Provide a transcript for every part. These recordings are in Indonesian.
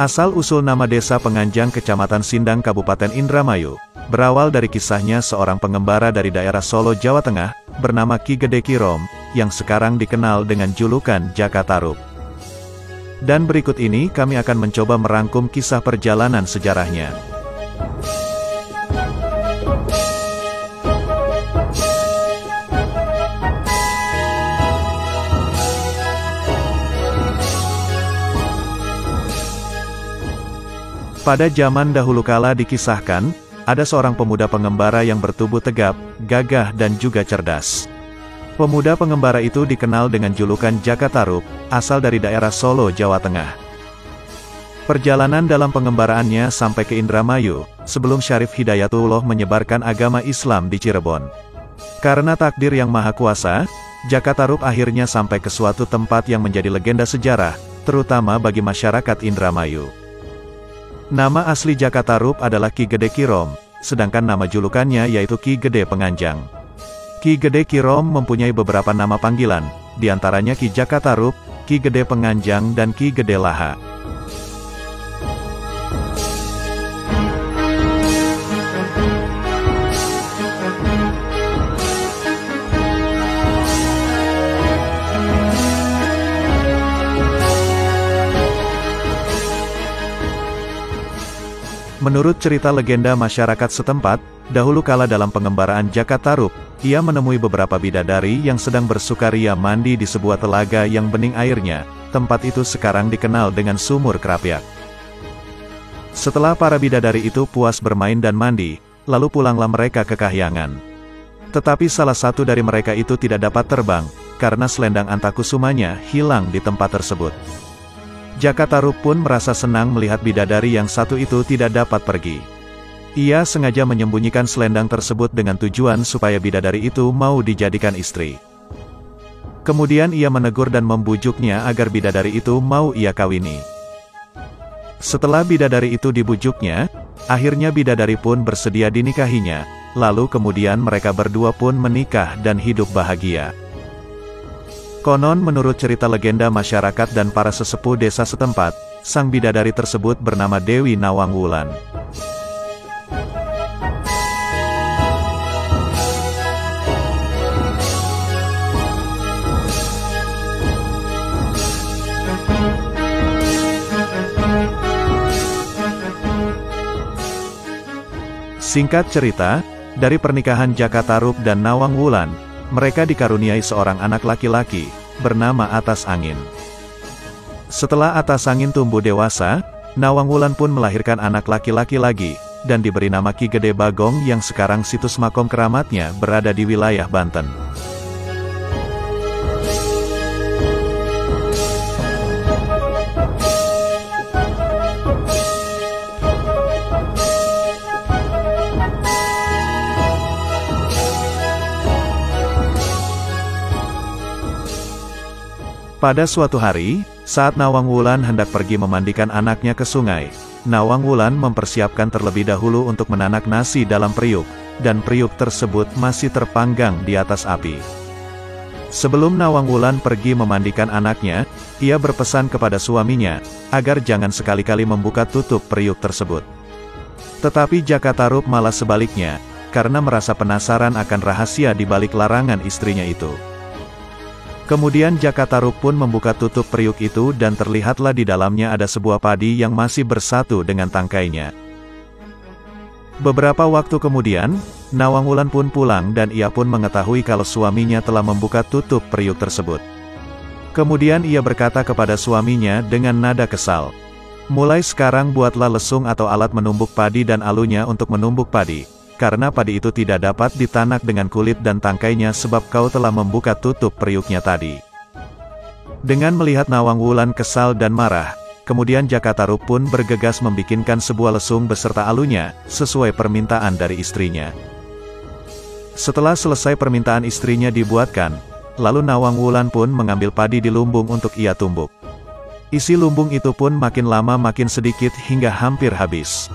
Asal-usul nama desa Penganjang Kecamatan Sindang Kabupaten Indramayu, berawal dari kisahnya seorang pengembara dari daerah Solo, Jawa Tengah, bernama Ki Gede Kirom, yang sekarang dikenal dengan julukan Jaka Tarub. Dan berikut ini kami akan mencoba merangkum kisah perjalanan sejarahnya. Pada zaman dahulu kala dikisahkan, ada seorang pemuda pengembara yang bertubuh tegap, gagah dan juga cerdas. Pemuda pengembara itu dikenal dengan julukan Jaka Tarub, asal dari daerah Solo, Jawa Tengah. Perjalanan dalam pengembaraannya sampai ke Indramayu, sebelum Syarif Hidayatullah menyebarkan agama Islam di Cirebon. Karena takdir yang maha kuasa, Jaka Tarub akhirnya sampai ke suatu tempat yang menjadi legenda sejarah, terutama bagi masyarakat Indramayu. Nama asli Jaka Tarub adalah Ki Gede Kirom, sedangkan nama julukannya yaitu Ki Gede Penganjang. Ki Gede Kirom mempunyai beberapa nama panggilan, diantaranya Ki Jaka Tarub, Ki Gede Penganjang dan Ki Gede Laha. Menurut cerita legenda masyarakat setempat, dahulu kala dalam pengembaraan Jaka Tarub, ia menemui beberapa bidadari yang sedang bersukaria mandi di sebuah telaga yang bening airnya. Tempat itu sekarang dikenal dengan Sumur Krapyak. Setelah para bidadari itu puas bermain dan mandi, lalu pulanglah mereka ke kahyangan. Tetapi salah satu dari mereka itu tidak dapat terbang, karena selendang antakusumanya hilang di tempat tersebut. Jaka Tarub pun merasa senang melihat bidadari yang satu itu tidak dapat pergi. Ia sengaja menyembunyikan selendang tersebut dengan tujuan supaya bidadari itu mau dijadikan istri. Kemudian ia menegur dan membujuknya agar bidadari itu mau ia kawini. Setelah bidadari itu dibujuknya, akhirnya bidadari pun bersedia dinikahinya, lalu kemudian mereka berdua pun menikah dan hidup bahagia. Konon menurut cerita legenda masyarakat dan para sesepuh desa setempat, sang bidadari tersebut bernama Dewi Nawang Wulan. Singkat cerita, dari pernikahan Jaka Tarub dan Nawang Wulan, mereka dikaruniai seorang anak laki-laki, bernama Atas Angin. Setelah Atas Angin tumbuh dewasa, Nawang Wulan pun melahirkan anak laki-laki lagi, dan diberi nama Ki Gede Bagong yang sekarang situs makom keramatnya berada di wilayah Banten. Pada suatu hari, saat Nawang Wulan hendak pergi memandikan anaknya ke sungai, Nawang Wulan mempersiapkan terlebih dahulu untuk menanak nasi dalam periuk, dan periuk tersebut masih terpanggang di atas api. Sebelum Nawang Wulan pergi memandikan anaknya, ia berpesan kepada suaminya, agar jangan sekali-kali membuka tutup periuk tersebut. Tetapi Jaka Tarub malah sebaliknya, karena merasa penasaran akan rahasia di balik larangan istrinya itu. Kemudian Jaka Tarub pun membuka tutup periuk itu dan terlihatlah di dalamnya ada sebuah padi yang masih bersatu dengan tangkainya. Beberapa waktu kemudian, Nawang Wulan pun pulang dan ia pun mengetahui kalau suaminya telah membuka tutup periuk tersebut. Kemudian ia berkata kepada suaminya dengan nada kesal, "Mulai sekarang buatlah lesung atau alat menumbuk padi dan alunya untuk menumbuk padi. Karena padi itu tidak dapat ditanak dengan kulit dan tangkainya sebab kau telah membuka tutup periuknya tadi." Dengan melihat Nawang Wulan kesal dan marah, kemudian Jaka Tarub pun bergegas membikinkan sebuah lesung beserta alunya, sesuai permintaan dari istrinya. Setelah selesai permintaan istrinya dibuatkan, lalu Nawang Wulan pun mengambil padi di lumbung untuk ia tumbuk. Isi lumbung itu pun makin lama makin sedikit hingga hampir habis.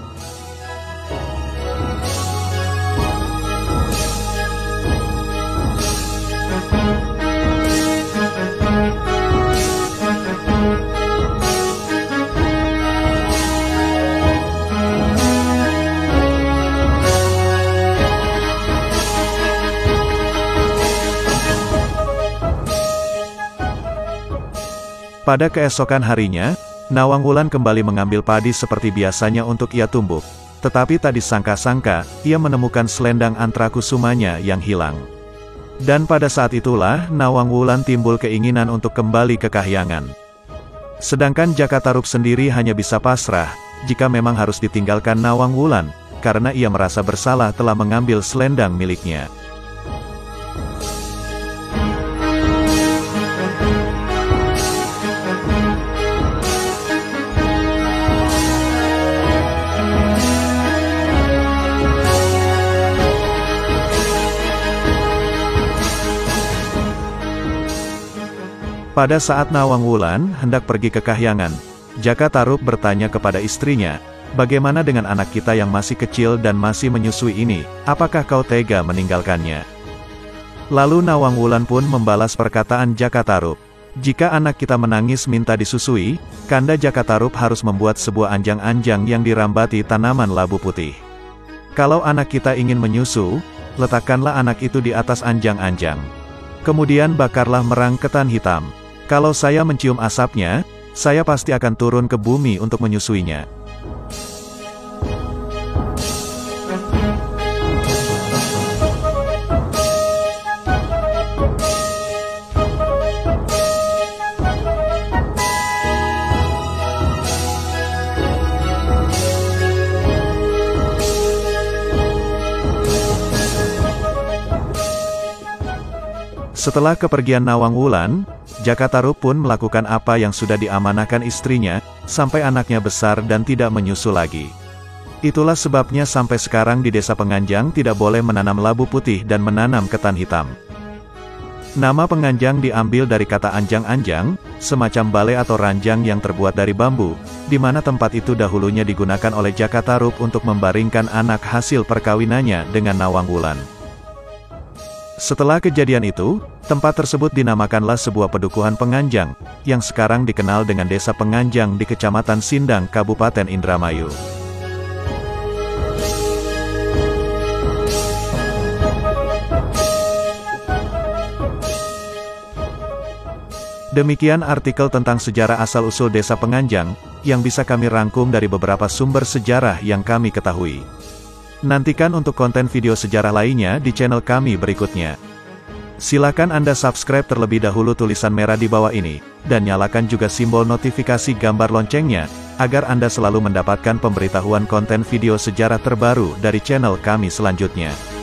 Pada keesokan harinya, Nawang Wulan kembali mengambil padi seperti biasanya untuk ia tumbuk. Tetapi tak disangka-sangka, ia menemukan selendang Antrakusumanya yang hilang. Dan pada saat itulah, Nawang Wulan timbul keinginan untuk kembali ke Kahyangan. Sedangkan Jakatarup sendiri hanya bisa pasrah, jika memang harus ditinggalkan Nawang Wulan, karena ia merasa bersalah telah mengambil selendang miliknya. Pada saat Nawang Wulan hendak pergi ke Kahyangan, Jakatarup bertanya kepada istrinya, "Bagaimana dengan anak kita yang masih kecil dan masih menyusui ini, apakah kau tega meninggalkannya?" Lalu Nawang Wulan pun membalas perkataan Jakatarup, "Jika anak kita menangis minta disusui, Kanda Jakatarup harus membuat sebuah anjang-anjang yang dirambati tanaman labu putih. Kalau anak kita ingin menyusu, letakkanlah anak itu di atas anjang-anjang. Kemudian bakarlah merang ketan hitam. Kalau saya mencium asapnya, saya pasti akan turun ke bumi untuk menyusuinya." Setelah kepergian Nawang Wulan, Jakatarup pun melakukan apa yang sudah diamanahkan istrinya, sampai anaknya besar dan tidak menyusu lagi. Itulah sebabnya sampai sekarang di desa Penganjang tidak boleh menanam labu putih dan menanam ketan hitam. Nama Penganjang diambil dari kata anjang-anjang, semacam balai atau ranjang yang terbuat dari bambu, di mana tempat itu dahulunya digunakan oleh Jakatarup untuk membaringkan anak hasil perkawinannya dengan Nawang Wulan. Setelah kejadian itu, tempat tersebut dinamakanlah sebuah pedukuhan Penganjang, yang sekarang dikenal dengan Desa Penganjang di Kecamatan Sindang, Kabupaten Indramayu. Demikian artikel tentang sejarah asal-usul Desa Penganjang, yang bisa kami rangkum dari beberapa sumber sejarah yang kami ketahui. Nantikan untuk konten video sejarah lainnya di channel kami berikutnya. Silakan Anda subscribe terlebih dahulu tulisan merah di bawah ini, dan nyalakan juga simbol notifikasi gambar loncengnya, agar Anda selalu mendapatkan pemberitahuan konten video sejarah terbaru dari channel kami selanjutnya.